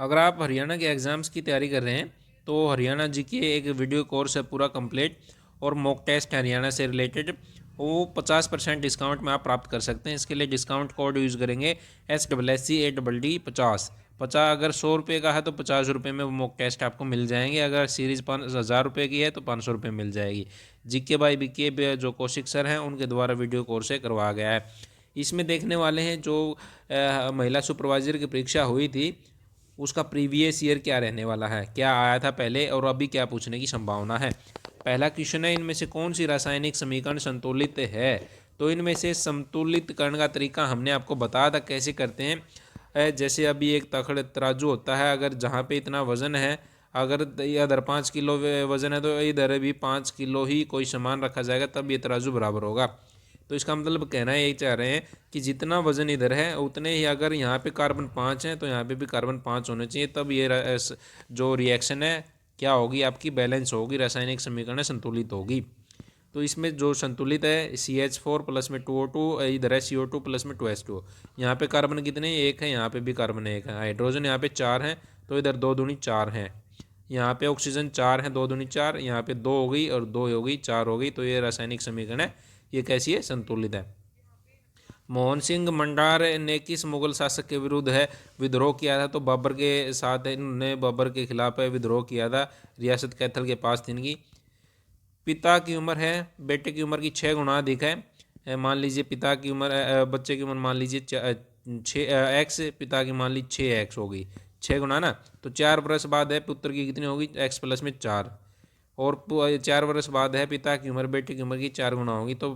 अगर आप हरियाणा के एग्ज़ाम्स की तैयारी कर रहे हैं तो हरियाणा जी की एक वीडियो कोर्स है पूरा कंप्लीट, और मॉक टेस्ट हरियाणा से रिलेटेड, वो 50% डिस्काउंट में आप प्राप्त कर सकते हैं। इसके लिए डिस्काउंट कोड यूज़ करेंगे SSC8DD 50। अगर 100 रुपये का है तो 50 रुपये में वो मॉक टेस्ट आपको मिल जाएंगे। अगर सीरीज़ 5,000 रुपये की है तो 500 रुपये मिल जाएगी। जीके बाई बीके जो कौशिक सर हैं उनके द्वारा वीडियो कोर्स करवाया गया है। इसमें देखने वाले हैं जो महिला सुपरवाइज़र की परीक्षा हुई थी उसका प्रीवियस ईयर क्या रहने वाला है, क्या आया था पहले और अभी क्या पूछने की संभावना है। पहला क्वेश्चन है, इनमें से कौन सी रासायनिक समीकरण संतुलित है। तो इनमें से संतुलित करने का तरीका हमने आपको बताया था कैसे करते हैं। जैसे अभी एक तखड़ तराजू होता है, अगर जहाँ पे इतना वज़न है, अगर इधर 5 किलो वज़न है तो इधर भी 5 किलो ही कोई सामान रखा जाएगा, तब ये तराजू बराबर होगा। तो इसका मतलब कहना यही चाह रहे हैं कि जितना वज़न इधर है उतने ही, अगर यहाँ पे कार्बन 5 है तो यहाँ पे भी कार्बन 5 होने चाहिए, तब ये जो रिएक्शन है क्या होगी, आपकी बैलेंस होगी, रासायनिक समीकरण संतुलित होगी। तो इसमें जो संतुलित है CH4 प्लस में 2O2, इधर है CO2 प्लस में 2H2। यहाँ पे कार्बन कितने, एक है, यहाँ पे भी कार्बन एक है। हाइड्रोजन यहाँ पे 4 हैं तो इधर 2 दूनी 4 हैं। यहाँ पे ऑक्सीजन 4 है, 2 दूनी 4, यहाँ पे 2 हो गई और 2 हो गई, 4 हो गई। तो ये रासायनिक समीकरण है, ये कैसी है, संतुलित है। मोहन सिंह मंडार ने किस मुगल शासक के विरुद्ध है विद्रोह किया था। तो बाबर के साथ इन्होंने बाबर के खिलाफ है विद्रोह किया था। रियासत कैथल के पास थी इनकी। पिता की उम्र है बेटे की उम्र की 6 गुना अधिक है। मान लीजिए पिता की उम्र, बच्चे की उम्र मान लीजिए 6x, पिता की मान लीजिए 6x होगी, 6 गुना ना, तो 4 वर्ष बाद है पुत्र की कितनी होगी, x प्लस में 4। और 4 वर्ष बाद है पिता की उम्र बेटे की उम्र की 4 गुना होगी, तो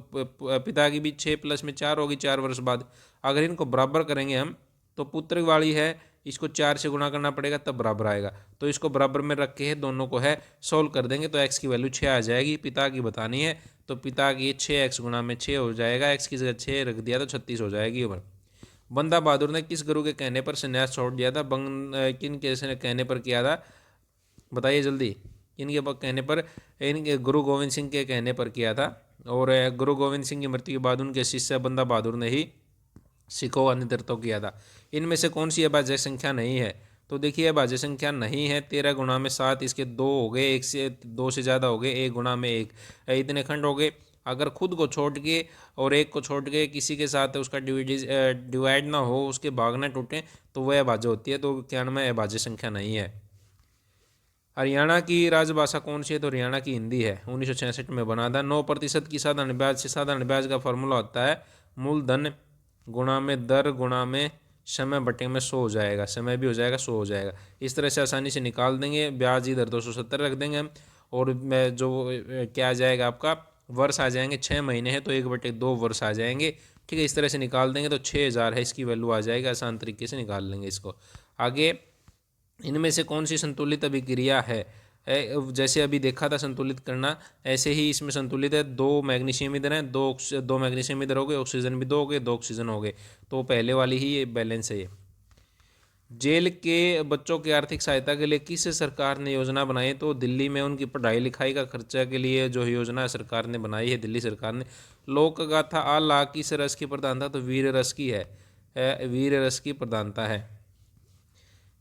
पिता की भी 6 प्लस में 4 होगी 4 वर्ष बाद। अगर इनको बराबर करेंगे हम तो पुत्र वाली है, इसको 4 से गुना करना पड़ेगा तब बराबर आएगा। तो इसको बराबर में रख के दोनों को है सोल्व कर देंगे तो x की वैल्यू 6 आ जाएगी। पिता की बतानी है तो पिता की 6x गुना में 6 हो जाएगा, x की जगह 6 रख दिया तो 36 हो जाएगी उम्र। बंदा बहादुर ने किस गुरु के कहने पर संन्यास छोड़ दिया था। किन के कहने पर किया था, बताइए जल्दी। इनके कहने पर, इनके गुरु गोविंद सिंह के कहने पर किया था। और गुरु गोविंद सिंह की मृत्यु के बाद उनके शिष्य बंदा बहादुर ने ही सिखों का नेतृत्व किया था। इनमें से कौन सी अभाज्य संख्या नहीं है। तो देखिए अभाज्य संख्या नहीं है, 13 गुना में 7, इसके 2 हो गए, एक से 2 से ज़्यादा हो गए, 1 गुना में 1, इतने खंड हो गए। अगर खुद को छोड़ के और एक को छोड़ के किसी के साथ उसका डिवाइड ना हो, उसके भाग ना टूटें, तो वह अभाज्य होती है। तो 91 अभाज्य संख्या नहीं है। हरियाणा की राजभाषा कौन सी है। तो हरियाणा की हिंदी है, 1966 में बना था। 9% की साधारण ब्याज से साधारण ब्याज का फॉर्मूला होता है मूलधन गुणा में दर गुणा में समय बटे में 100 हो जाएगा, समय भी हो जाएगा 100 हो जाएगा। इस तरह से आसानी से निकाल देंगे। ब्याज इधर 270 रख देंगे हम, और जो क्या आ जाएगा आपका, वर्ष आ जाएंगे, 6 महीने हैं तो 1/2 वर्ष आ जाएंगे। ठीक है, इस तरह से निकाल देंगे तो 6000 है इसकी वैल्यू आ जाएगी। आसान तरीके से निकाल लेंगे इसको। आगे, इनमें से कौन सी संतुलित अभिक्रिया है। जैसे अभी देखा था संतुलित करना, ऐसे ही इसमें संतुलित है। 2 मैग्नीशियम इधर हैं, दो मैग्नीशियम इधर हो गए, ऑक्सीजन भी 2 हो गए, 2 ऑक्सीजन हो गए, तो पहले वाली ही ये बैलेंस है। ये जेल के बच्चों की आर्थिक सहायता के लिए किस सरकार ने योजना बनाई। तो दिल्ली में उनकी पढ़ाई लिखाई का खर्चा के लिए जो योजना सरकार ने बनाई है, दिल्ली सरकार ने। लोक गाथा आला किस रस की प्रधानता। तो वीर रस की है, वीर रस की प्रधानता है।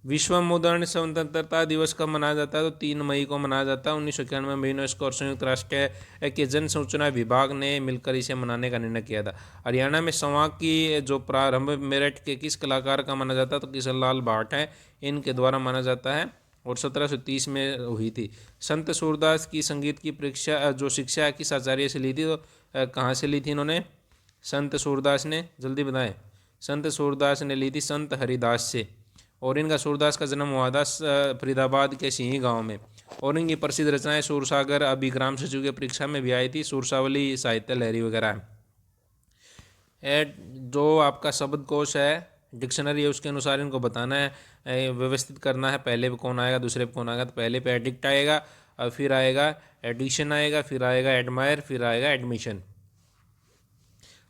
विश्व मुद्रण स्वतंत्रता दिवस कब मनाया जाता है। तो 3 मई को मनाया जाता है। 1991 में यूनेस्को और संयुक्त राष्ट्र के जन सूचना विभाग ने मिलकर इसे मनाने का निर्णय किया था। हरियाणा में संवाद की जो प्रारंभ मेरठ के किस कलाकार का माना जाता है। तो किशन लाल भाट है, इनके द्वारा माना जाता है, और 1730 में हुई थी। संत सूरदास की संगीत की परीक्षा जो शिक्षा किस आचार्य से ली थी। तो कहाँ से ली थी इन्होंने, संत सूरदास ने, जल्दी बताएं। संत सूरदास ने ली थी संत हरिदास से, और इनका सूरदास का जन्म हुआ था फरीदाबाद के सिंही गांव में। और इनकी प्रसिद्ध रचनाएं सूरसागर, अभिग्राम सचिव की परीक्षा में भी आई थी, सूरसावली, साहित्य लहरी वगैरह। जो आपका शब्दकोश है, डिक्शनरी है, उसके अनुसार इनको बताना है, व्यवस्थित करना है। पहले पे कौन आएगा, दूसरे पे कौन आएगा। तो पहले पे एडिक्ट आएगा, और फिर आएगा एडिशन आएगा, फिर आएगा एडमायर, फिर आएगा एडमिशन।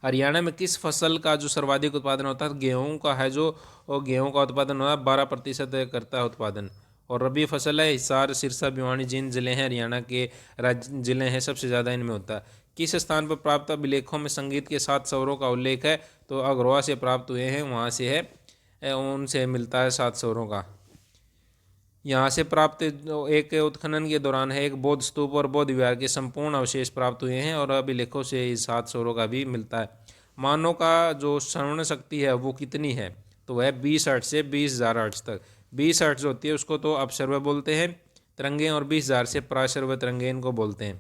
हरियाणा में किस फसल का जो सर्वाधिक उत्पादन होता है। गेहूं का है, जो गेहूं का उत्पादन होता है 12% करता है उत्पादन। और रबी फसल है हिसार, सिरसा, भिवानी, जिन जिले हैं हरियाणा के राज्य जिले हैं, सबसे ज़्यादा इनमें होता है। किस स्थान पर प्राप्त अभिलेखों में संगीत के 7 स्वरों का उल्लेख है। तो अग्रवा से प्राप्त हुए हैं, वहाँ से है, उनसे मिलता है 7 स्वरों का। यहाँ से प्राप्त एक उत्खनन के दौरान है एक बौद्ध स्तूप और बौद्ध विहार के संपूर्ण अवशेष प्राप्त हुए हैं और अभिलेखों से इस 7 स्वरों का भी मिलता है। मानव का जो श्रवण शक्ति है वो कितनी है, तो वह 20 हर्ट्ज से 20,000 हर्ट्ज तक। 20 हर्ट्ज होती है उसको तो अपश्रव्य बोलते हैं तरंगें, और 20,000 से प्राश्रव्य तरंगें इनको बोलते हैं।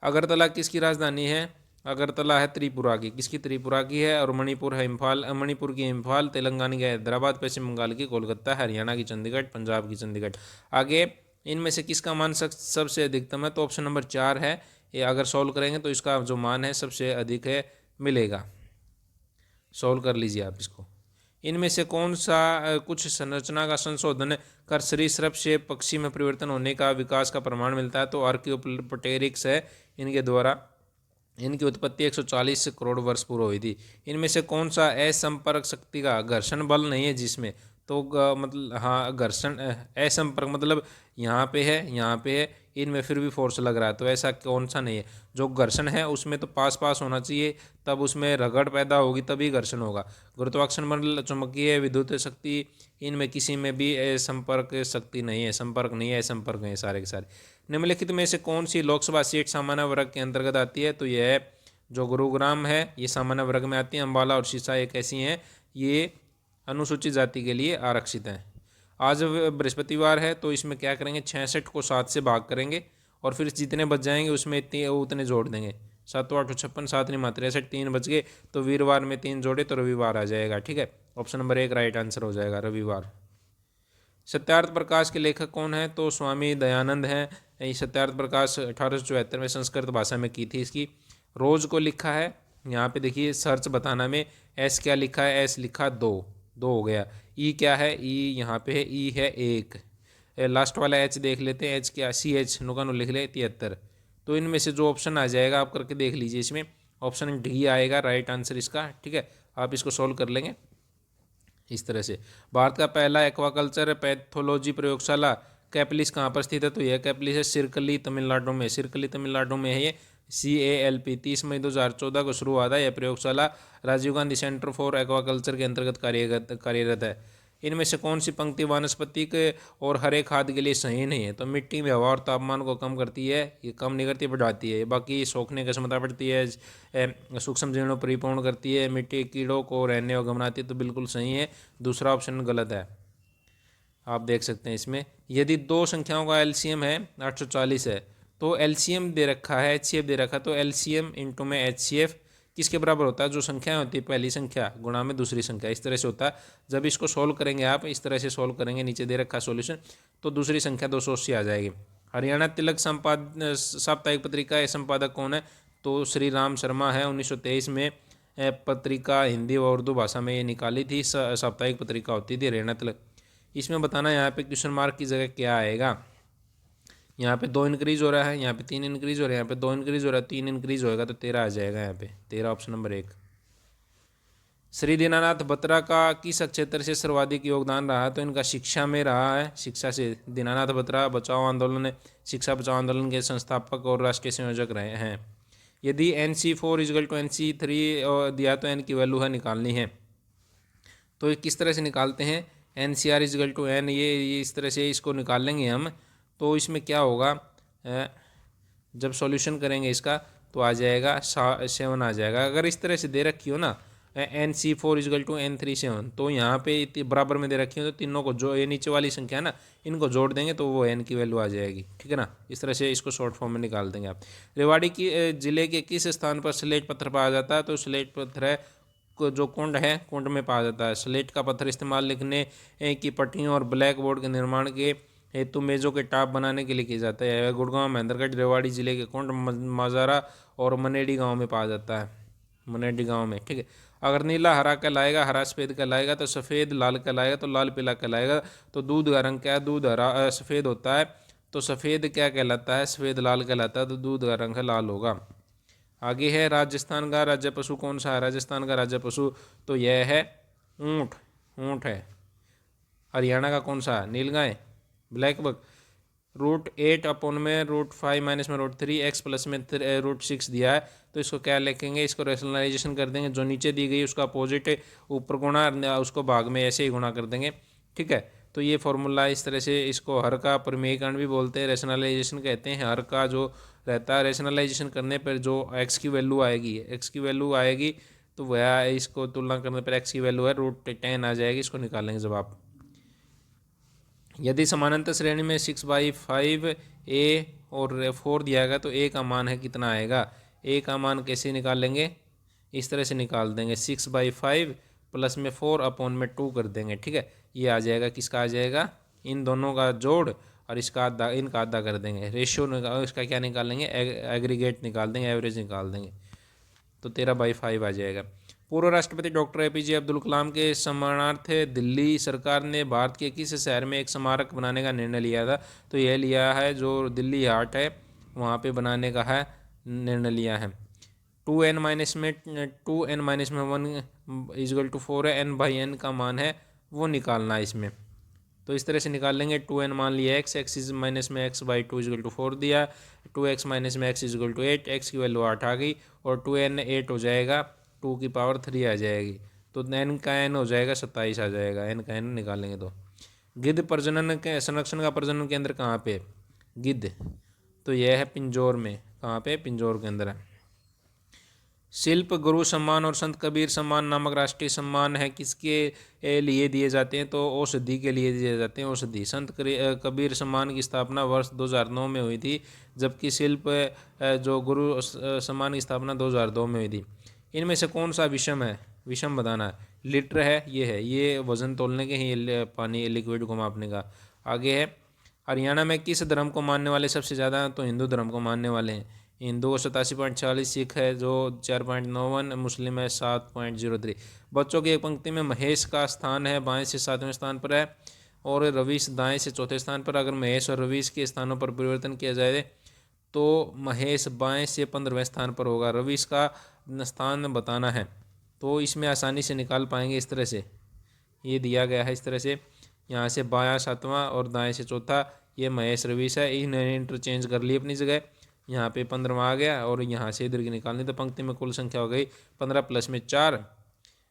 अगरतला किसकी राजधानी है? अगरतला है त्रिपुरा की। किसकी? त्रिपुरा की है। और मणिपुर है इम्फाल, मणिपुर की इम्फाल, तेलंगाना की हैदराबाद, पश्चिम बंगाल की कोलकाता, हरियाणा की चंडीगढ़, पंजाब की चंडीगढ़। आगे इनमें से किसका मान सबसे अधिकतम है, तो ऑप्शन नंबर 4 है। ये अगर सॉल्व करेंगे तो इसका जो मान है सबसे अधिक है मिलेगा। सॉल्व कर लीजिए आप इसको। इनमें से कौन सा कुछ संरचना का संशोधन कर सरीसृप से पक्षी में परिवर्तन होने का विकास का प्रमाण मिलता है, तो आर्कियोप्टेरिक्स है। इनके द्वारा इनकी उत्पत्ति 140 करोड़ वर्ष पूर्व हुई थी। इनमें से कौन सा असंपर्क शक्ति का घर्षण बल नहीं है जिसमें, तो मतलब हाँ घर्षण असंपर्क मतलब यहाँ पे है यहाँ पे है, इनमें फिर भी फोर्स लग रहा है, तो ऐसा कौन सा नहीं है। जो घर्षण है उसमें तो पास पास होना चाहिए, तब उसमें रगड़ पैदा होगी तभी घर्षण होगा। गुरुत्वाकर्षण बल, चुंबकीय विद्युत शक्ति, इनमें किसी में भी संपर्क शक्ति नहीं है, संपर्क नहीं है, संपर्क है सारे के सारे। निम्नलिखित में से कौन सी लोकसभा सीट सामान्य वर्ग के अंतर्गत आती है, तो यह जो गुरुग्राम है ये सामान्य वर्ग में आती है। अम्बाला और सिरसा एक ऐसी हैं ये अनुसूचित जाति के लिए आरक्षित हैं। आज बृहस्पतिवार है तो इसमें क्या करेंगे, 66 को 7 से भाग करेंगे और फिर जितने बच जाएंगे उसमें इतने उतने जोड़ देंगे। 7 8 56 7 नहीं मात्र 63, 3 बच गए तो वीरवार में 3 जोड़े तो रविवार आ जाएगा। ठीक है, ऑप्शन नंबर 1 राइट आंसर हो जाएगा, रविवार। सत्यार्थ प्रकाश के लेखक कौन है, तो स्वामी दयानंद हैं। ये सत्यार्थ प्रकाश 1874 में संस्कृत भाषा में की थी इसकी। रोज को लिखा है, यहाँ पे देखिए सर्च बताना में एस क्या लिखा है, एस लिखा 2 हो गया। ई क्या है, ई यहाँ पे है, ई है 1। लास्ट वाला एच देख लेते हैं, एच क्या, सी एच नुकानो लिख ले 73। तो इनमें से जो ऑप्शन आ जाएगा आप करके देख लीजिए, इसमें ऑप्शन डी आएगा राइट आंसर इसका। ठीक है, आप इसको सोल्व कर लेंगे इस तरह से। भारत का पहला एक्वाकल्चर पैथोलॉजी प्रयोगशाला कैपलिस कहाँ पर स्थित है, तो यह कैपलिस है सिरकली तमिलनाडु में। सिरकली तमिलनाडु में है ये। CALP 30 मई 2014 को शुरू हुआ था। यह प्रयोगशाला Rajiv Gandhi centre for aquaculture के अंतर्गत कार्यरत है। इनमें से कौन सी पंक्ति वानस्पतिक और हरे खाद के लिए सही नहीं है, तो मिट्टी में हवा और तापमान को कम करती है, ये कम नहीं करती बढ़ाती है। बाकी सोखने की क्षमता बढ़ती है, सूक्ष्म जीवों परिपूर्ण करती है, मिट्टी कीड़ों को रहने और गमनाती है, तो बिल्कुल सही है, दूसरा ऑप्शन गलत है। आप देख सकते हैं इसमें यदि दो संख्याओं का एलसीएम है 840 है, तो एलसीएम दे रखा है HCF दे रखा है, तो एलसीएम इंटू में HCF किसके बराबर होता है, जो संख्या होती है पहली संख्या गुणा में दूसरी संख्या, इस तरह से होता है। जब इसको सोल्व करेंगे आप इस तरह से सोल्व करेंगे, नीचे दे रखा सॉल्यूशन, तो दूसरी संख्या 280 आ जाएगी। हरियाणा तिलक साप्ताहिक पत्रिका के संपादक कौन है, तो श्री राम शर्मा है। 1923 में पत्रिका हिंदी और उर्दू भाषा में ये निकाली थी, साप्ताहिक पत्रिका होती थी हरियाणा तिलक। इसमें बताना यहाँ पे क्वेश्चन मार्क की जगह क्या आएगा। यहाँ पे 2 इंक्रीज हो रहा है, यहाँ पे 3 इंक्रीज हो रहा है, यहाँ पे 2 इंक्रीज हो रहा है, 3 इंक्रीज होएगा तो 13 आ जाएगा यहाँ पे, 13 ऑप्शन नंबर 1। श्री दीनानाथ बत्रा का किस क्षेत्र से सर्वाधिक योगदान रहा है, तो इनका शिक्षा में रहा है, शिक्षा से। दीनानाथ बत्रा बचाओ आंदोलन, शिक्षा बचाओ आंदोलन के संस्थापक और राष्ट्रीय संयोजक रहे हैं। यदि NC4 = NC3 दिया तो n की वैल्यू है निकालनी है, तो ये किस तरह से निकालते हैं, NCR = n, ये इस तरह से इसको निकाल लेंगे हम। तो इसमें क्या होगा, जब सॉल्यूशन करेंगे इसका तो आ जाएगा 7 आ जाएगा। अगर इस तरह से दे रखी हो ना NC4 = N37, तो यहाँ पे बराबर में दे रखी हो तो तीनों को जो ये नीचे वाली संख्या है ना इनको जोड़ देंगे तो वो n की वैल्यू आ जाएगी। ठीक है ना, इस तरह से इसको शॉर्ट फॉर्म में निकाल देंगे आप। रेवाड़ी की जिले के किस स्थान पर स्लेट पत्थर पाया जाता है, तो स्लेट पत्थर है जो कुंड है, कुंड में पाया जाता है। स्लेट का पत्थर इस्तेमाल लिखने की पट्टियों और ब्लैक बोर्ड के निर्माण के हेतु मेज़ों के टाप बनाने के लिए किया जाता है। गुड़गांव, महेंद्रगढ़, रेवाड़ी जिले के कुंड, माजारा और मनेडी गांव में पाया जाता है, मनेडी गांव में। ठीक है, अगर नीला हरा कहलाएगा, हरा सफ़ेद कहलाएगा, तो सफ़ेद लाल कहलाएगा, तो लाल पीला कहलाएगा। तो दूध का रंग क्या है, दूध हरा सफ़ेद होता है, तो सफ़ेद क्या कहलाता है, सफ़ेद लाल कहलाता है, तो दूध का रंग लाल होगा। आगे है राजस्थान का राज्य पशु कौन सा है, राजस्थान का राज्य पशु तो यह है ऊँट, ऊँट है। हरियाणा का कौन सा है, नीलगाय, ब्लैक बक। √8/√5 में √3 x प्लस में √6 दिया है, तो इसको क्या लिखेंगे, इसको रैशनलाइजेशन कर देंगे, जो नीचे दी गई उसका अपोजिट ऊपर गुणा, उसको भाग में ऐसे ही गुणा कर देंगे। ठीक है, तो ये फॉर्मूला इस तरह से, इसको हर का परिमेयीकरण भी बोलते हैं, रेशनलाइजेशन कहते हैं। हर का जो रहता है रेशनलाइजेशन करने पर जो एक्स की वैल्यू आएगी तो वह इसको तुलना करने पर एक्स की वैल्यू है √10 आ जाएगी। इसको निकालेंगे जब आप, यदि समानांतर श्रेणी में 6/5 ए और 4 दिया गया तो ए का मान है कितना आएगा। ए का मान कैसे निकालेंगे, इस तरह से निकाल देंगे, 6/5 प्लस में 4/2 कर देंगे, ठीक है। ये आ जाएगा, किसका आ जाएगा, इन दोनों का जोड़ और इसका आधा, इनका आधा कर देंगे, रेशियो इसका क्या निकालेंगे, एग्रीगेट निकाल देंगे, एवरेज निकाल देंगे, तो 13/5 आ जाएगा। पूर्व राष्ट्रपति डॉक्टर APJ अब्दुल कलाम के सम्मानार्थ दिल्ली सरकार ने भारत के किस शहर में एक स्मारक बनाने का निर्णय लिया था। तो यह लिया है जो दिल्ली हाट है वहाँ पे बनाने का है निर्णय लिया है। 2n-1 है, n/n का मान है वो निकालना है इसमें। तो इस तरह से निकाल लेंगे। 2n मान लिया x इज माइनस में x/2 4 दिया, 2x माइनस में x 8, x की वैल्यू 8 आ गई और 2n 8 हो जाएगा, 2 की पावर 3 आ जाएगी, तो n का n हो जाएगा 27 आ जाएगा, n का n निकालेंगे तो। गिद्ध प्रजनन के संरक्षण का प्रजनन केंद्र कहाँ पे, गिद्ध, तो यह है पिंजौर में, कहाँ पे, पिंजौर के अंदर है। शिल्प गुरु सम्मान और संत कबीर सम्मान नामक राष्ट्रीय सम्मान है किसके लिए दिए जाते हैं, तो औषधि के लिए दिए जाते हैं, औषधि। संत कबीर सम्मान की स्थापना वर्ष 2009 में हुई थी, जबकि शिल्प जो गुरु सम्मान की स्थापना 2002 में हुई थी। इनमें से कौन सा विषम है, विषम बताना है। लीटर है, ये वजन तोलने के ही, पानी लिक्विड को मापने का। आगे है, हरियाणा में किस धर्म को मानने वाले सबसे ज़्यादा, तो हिंदू धर्म को मानने वाले हैं। हिंदू को 87.46, सिख है जो 4.91, मुस्लिम है 7.03। बच्चों की एक पंक्ति में महेश का स्थान है बाएं से 7वें स्थान पर है और रवीश दाएं से चौथे स्थान पर। अगर महेश और रवीश के स्थानों पर परिवर्तन किया जाए तो महेश बाएं से 15वें स्थान पर होगा। रवीश का स्थान बताना है तो इसमें आसानी से निकाल पाएंगे। इस तरह से ये दिया गया है, इस तरह से यहाँ से बायां 7वां और दाएं से चौथा, ये महेश रवीश है, इन्हें इंटरचेंज कर लिए अपनी जगह। यहाँ पे 15वां आ गया और यहाँ से इधर की निकालनी, तो पंक्ति में कुल संख्या हो गई 15 प्लस में 4,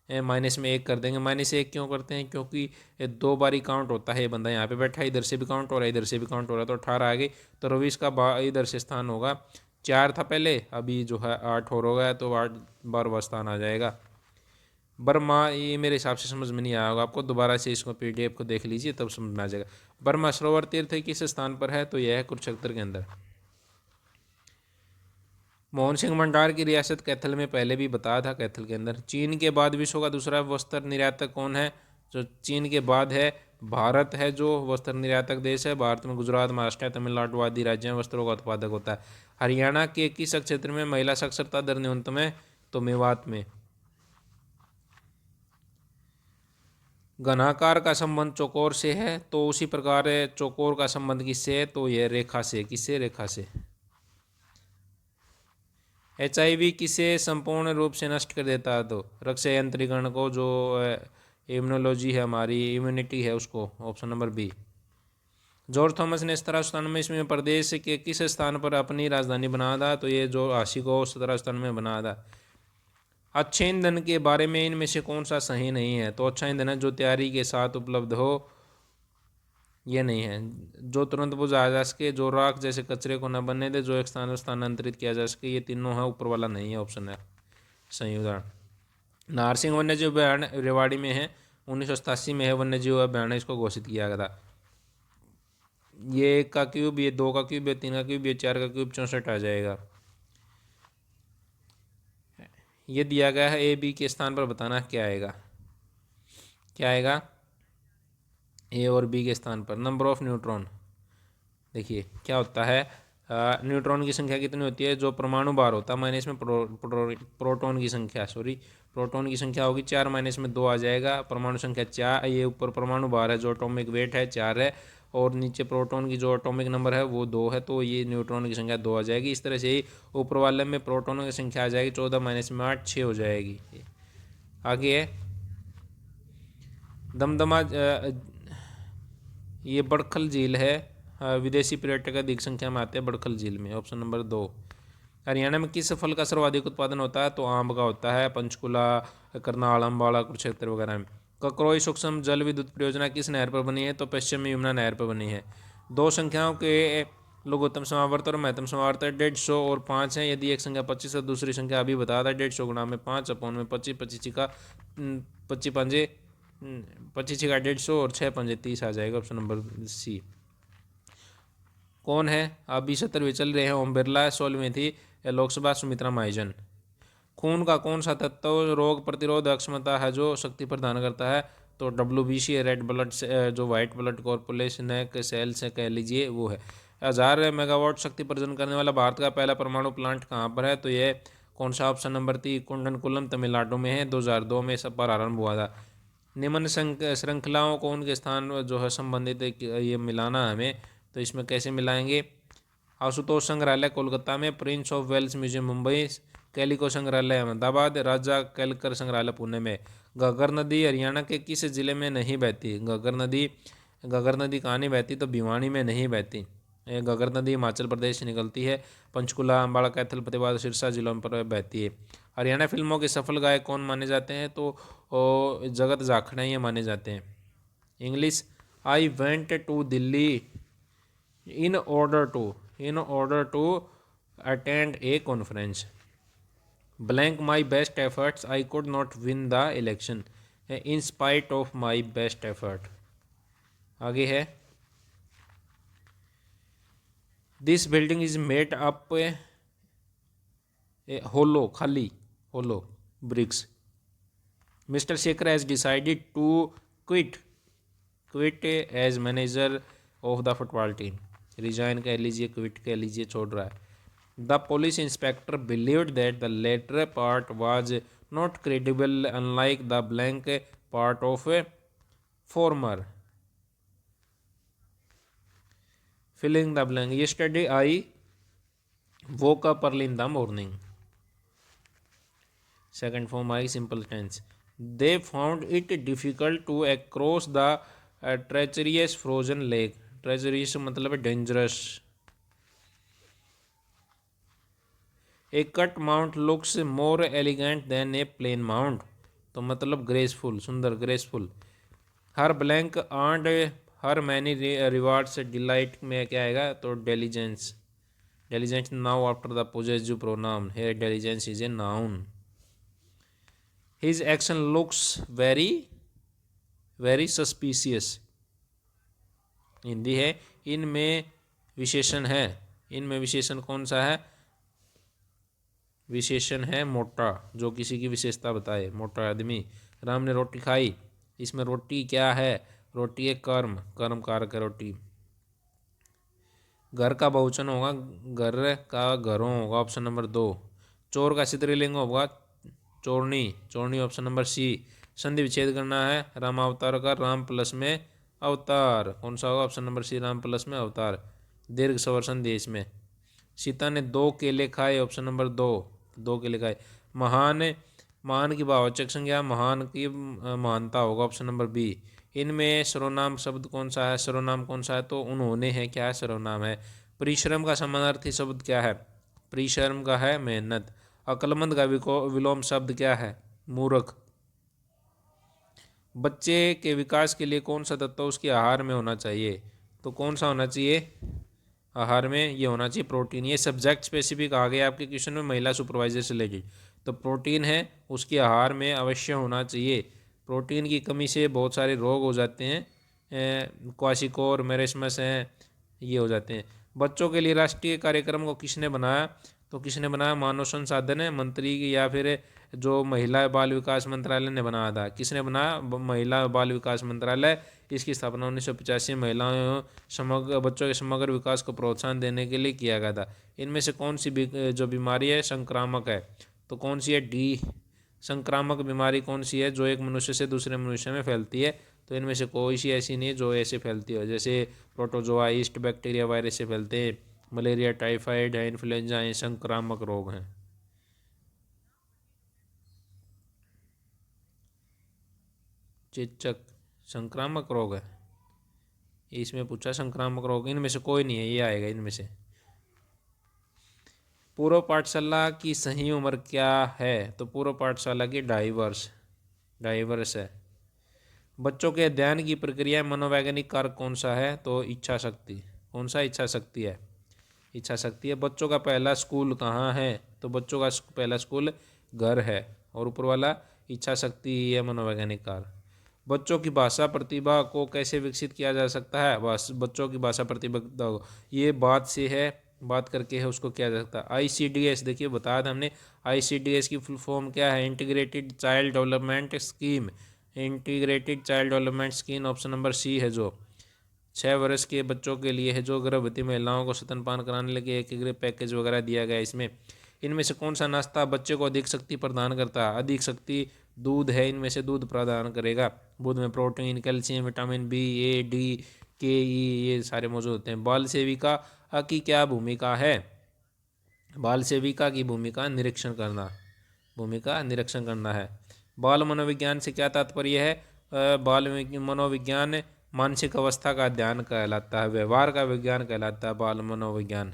माइनस में 1 कर देंगे। माइनस 1 क्यों करते हैं, क्योंकि 2 बारी काउंट होता है, ये बंदा यहाँ पे बैठा है, इधर से भी काउंट हो रहा है, इधर से भी काउंट हो रहा है, तो 18 आ गई। तो रवीश का इधर से स्थान होगा, 4 था पहले, अभी जो है 8 और हो गया, तो 8 12वां स्थान आ जाएगा। बर्मा, ये मेरे हिसाब से समझ में नहीं आया होगा आपको, दोबारा से इसको PDF को देख लीजिए तब समझ में आ जाएगा। बर्मा सरोवर तीर्थ किस स्थान पर है, तो यह है कुरुक्षेत्र के अंदर। मोहन सिंह भंडार की रियासत कैथल में पहले भी बताया था, कैथल के अंदर। चीन के बाद विश्व का दूसरा वस्त्र निर्यातक कौन है, जो चीन के बाद है भारत है जो वस्त्र निर्यातक देश है। भारत में गुजरात, महाराष्ट्र, तमिलनाडु आदि राज्यों में वस्त्रों का उत्पादक होता है। हरियाणा के किस क्षेत्र में महिला साक्षरता दर न्यूनतम है, तो मेवात में। घनाकार का संबंध चौकोर से है, तो उसी प्रकार चौकोर का संबंध किससे है, तो यह रेखा से, किससे, रेखा से। HIV किसे संपूर्ण रूप से नष्ट कर देता है, तो रक्त यंत्रीकरण को, जो इम्यूनोलॉजी है हमारी, इम्यूनिटी है उसको, option number B. George Thomas ने 1797 ईस्वी में प्रदेश के किस स्थान पर अपनी राजधानी बनाया था, तो ये जो आशी को 1797 में बनाया था। अच्छे ईंधन के बारे में इनमें से कौन सा सही नहीं है, तो अच्छा ईंधन है जो तैयारी के साथ उपलब्ध हो, ये नहीं है। जो तुरंत बुझाया जा सके, जो राख जैसे कचरे को न बनने दे, जो एक स्थान पर स्थानांतरित किया जा सके, ये तीनों है, ऊपर वाला नहीं है, ऑप्शन है सही उदाहरण। नारसिंह वन्यजीव अभयारण्य रेवाड़ी में है, 1987 में है वन्यजीव अभयारण्य, इसको घोषित किया गया था। ये 1 का क्यूब, ये 2 का क्यूब, ये 3 का क्यूब, ये 4 का क्यूब, 64 आ जाएगा। ये दिया गया है, AB के स्थान पर बताना क्या आएगा, क्या आएगा A और B के स्थान पर। नंबर ऑफ न्यूट्रॉन, देखिए क्या होता है, न्यूट्रॉन की संख्या कितनी होती है, जो परमाणु भार होता है माइनस में प्रोटॉन की संख्या, प्रोटॉन की संख्या होगी 4, माइनस में 2 आ जाएगा। परमाणु संख्या 4, ये ऊपर परमाणु भार है जो एटॉमिक वेट है 4 है, और नीचे प्रोटॉन की जो एटॉमिक नंबर है वो 2 है, तो ये न्यूट्रॉन की संख्या 2 आ जाएगी। इस तरह से ही ऊपर वाले में प्रोटॉनों की संख्या आ जाएगी 14, माइनस में 8, 6 हो जाएगी। आगे है दमदमा, ये बड़खल झील है, विदेशी पर्यटक अधिक संख्या में आते हैं बड़खल झील में, ऑप्शन नंबर 2। हरियाणा में किस फल का सर्वाधिक उत्पादन होता है, तो आम का होता है, पंचकुला, करनाल, अम्बाला, कुरुक्षेत्र वगैरह में। ककरोई सूक्ष्म जल विद्युत परियोजना किस नहर पर बनी है? तो पश्चिमी यमुना नहर पर बनी है। दो संख्याओं के लघुत्तम समावर्त और महत्तम समावर्त 150 और 5 है। यदि एक संख्या 25 है दूसरी संख्या अभी बताया था 150 गुणा में 5 अपॉन में 25, 25 का 25 पंजे 25 का 150 और 6 पंजे 30 आ जाएगा। Option number C. कौन है? अभी 70वें चल रहे हैं ओम बिरला, 16वीं थी लोकसभा सुमित्रा महाजन। खून का कौन सा तत्व रोग प्रतिरोधक क्षमता है जो शक्ति प्रदान करता है? तो WBC है, रेड ब्लड जो वाइट ब्लड कॉर्पुलेशन है के सेल्स है कह लीजिए वो है। 1000 मेगावाट शक्ति प्रदान करने वाला भारत का पहला परमाणु प्लांट कहाँ पर है? तो ये कौन सा? ऑप्शन नंबर 3 कुंडनकुलम तमिलनाडु में है। 2002 में सब प्रारंभ हुआ था। निम्न श्रृंखलाओं को उनके स्थान जो है संबंधित ये मिलाना है हमें, तो इसमें कैसे मिलाएंगे? आशुतोष संग्रहालय कोलकाता में, Prince of Wales museum Mumbai, Calico संग्रहालय अहमदाबाद, राजा कैलकर संग्रहालय पुणे में। घग्गर नदी हरियाणा के किस जिले में नहीं बहती? घग्गर नदी कहाँ नहीं बहती? तो भिवानी में नहीं बहती। घग्गर नदी हिमाचल प्रदेश से निकलती है। पंचकुला, अम्बाला, कैथल, फतेहाबाद, सिरसा जिलों पर बहती है। हरियाणा फिल्मों के सफल गायक कौन माने जाते हैं? तो जगत जाखड़ ये माने जाते हैं। English, I went to Delhi in order to attend a conference. Blank my best efforts, I could not win the election in spite of my best effort. आगे है, this building is made up hollow bricks. Mr. Shekhar has decided to quit as manager of the football team. Resign कह लीजिए, quit कह लीजिए, छोड़ रहा है। The police inspector believed that the latter part was not credible unlike the blank part of former. Filling the blank, yesterday I woke up early in the morning. Second form आई simple tense. They found it difficult to cross the treacherous frozen lake. Treacherous मतलब dangerous. A cut mount looks more elegant than a plain mount, तो मतलब graceful, सुंदर, graceful. Her blank and her many rewards delight में क्या आएगा? तो diligence. Diligence now after the possessive pronoun, her diligence is a noun. His action looks very very suspicious, Hindi है। इनमें विशेषण है, इनमें विशेषण कौन सा है? विशेषण है मोटा, जो किसी की विशेषता बताए, मोटा आदमी। राम ने रोटी खाई, इसमें रोटी क्या है? रोटी है कर्म, कर्म कारक है रोटी। घर का बहुवचन होगा घर का, घरों होगा ऑप्शन नंबर 2। चोर का स्त्रीलिंग होगा चोरनी, चोरनी ऑप्शन नंबर सी। संधि विच्छेद करना है रामावतार का, राम प्लस में अवतार, कौन सा होगा? ऑप्शन नंबर सी, राम प्लस में अवतार। दीर्घ स्वर देश में। सीता ने 2 केले खाए, ऑप्शन नंबर 2 केले खाए। महान, महान की भाववाचक संज्ञा, महान की महानता होगा ऑप्शन नंबर बी। इनमें सर्वनाम शब्द कौन सा है? सर्वनाम कौन सा है? तो उन्होंने है, क्या है? सर्वनाम है। परिश्रम का समानार्थी शब्द क्या है? परिश्रम का है मेहनत। अक्लमंद का विलोम शब्द क्या है? मूर्ख। बच्चे के विकास के लिए कौन सा तत्व उसके आहार में होना चाहिए? तो कौन सा होना चाहिए आहार में? ये होना चाहिए प्रोटीन। ये सब्जेक्ट स्पेसिफिक आ गया आपके क्वेश्चन में, महिला सुपरवाइजर से रिलेटेड। तो प्रोटीन है उसके आहार में अवश्य होना चाहिए। प्रोटीन की कमी से बहुत सारे रोग हो जाते हैं, क्वाशिकोर, मेरेस्मस हैं, ये हो जाते हैं। बच्चों के लिए राष्ट्रीय कार्यक्रम को किसने बनाया? तो किसने बनाया? मानव संसाधन मंत्री या फिर जो महिला बाल विकास मंत्रालय ने बनाया था। किसने बनाया? महिला बाल विकास मंत्रालय। इसकी स्थापना 1985 महिलाओं समग्र बच्चों के समग्र विकास को प्रोत्साहन देने के लिए किया गया था। इनमें से कौन सी जो बीमारी है संक्रामक है? तो कौन सी है? डी। संक्रामक बीमारी कौन सी है? जो एक मनुष्य से दूसरे मनुष्य में फैलती है। तो इनमें से कोई सी ऐसी नहीं है जो ऐसे फैलती हो, जैसे प्रोटोजोआ, ईस्ट, बैक्टीरिया, वायरस से फैलते हैं। मलेरिया, टाइफाइड है, इन्फ्लुएंजा है, संक्रामक रोग हैं। चेचक संक्रामक रोग है, इसमें पूछा संक्रामक रोग, इनमें से कोई नहीं है, ये आएगा इनमें से। पूर्व पाठशाला की सही उम्र क्या है? तो पूर्व पाठशाला की 2.5 वर्ष है। बच्चों के अध्ययन की प्रक्रिया मनोवैज्ञानिक कारक कौन सा है? तो इच्छा शक्ति। कौन सा? इच्छा शक्ति है। इच्छा शक्ति है। बच्चों का पहला स्कूल कहाँ है? तो बच्चों का पहला स्कूल घर है। और ऊपर वाला इच्छा शक्ति है मनोवैज्ञानिक कारक। बच्चों की भाषा प्रतिभा को कैसे विकसित किया जा सकता है? बस बच्चों की भाषा प्रतिभा ये बात से है, बात करके है, उसको किया जा सकता है। ICDS देखिए बताया था हमने, ICDS की फुल फॉर्म क्या है? Integrated child development scheme. Integrated child development scheme option number C है, जो 6 वर्ष के बच्चों के लिए है, जो गर्भवती महिलाओं को स्तनपान कराने लगे एक पैकेज वगैरह दिया गया इसमें। इनमें से कौन सा नाश्ता बच्चे को अधिक शक्ति प्रदान करता है? अधिक शक्ति दूध है, इनमें से दूध प्रदान करेगा। दूध में protein, calcium, vitamin B, A, D, K, E ये सारे मौजूद होते हैं। बाल सेविका की क्या भूमिका है? बाल सेविका की भूमिका निरीक्षण करना, भूमिका निरीक्षण करना है। बाल मनोविज्ञान से क्या तात्पर्य है? बाल मनोविज्ञान मानसिक अवस्था का अध्ययन कहलाता है, व्यवहार का विज्ञान कहलाता है बाल मनोविज्ञान।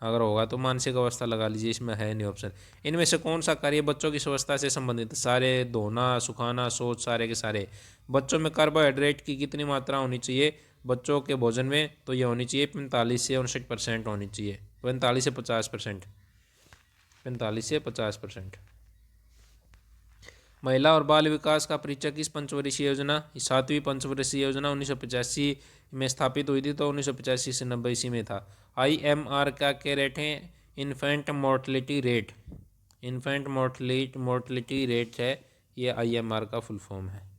अगर होगा तो मानसिक अवस्था लगा लीजिए, इसमें है नहीं ऑप्शन। इनमें से कौन सा कार्य बच्चों की स्वास्थ्य से संबंधित? सारे, धोना, सुखाना, सोच, सारे के सारे। बच्चों में कार्बोहाइड्रेट की कितनी मात्रा होनी चाहिए बच्चों के भोजन में? तो ये होनी चाहिए 45 से 59% होनी चाहिए। 45 से 50%, 45 से 50%। महिला और बाल विकास का परिचय किस पंचवर्षीय योजना? 7वीं पंचवर्षीय योजना 1985 में स्थापित हुई थी, तो 1985 से 90 इसी में था। IMR का क्या रेट है? Infant mortality rate. Infant mortality rate है, ये IMR का फुल फॉर्म है।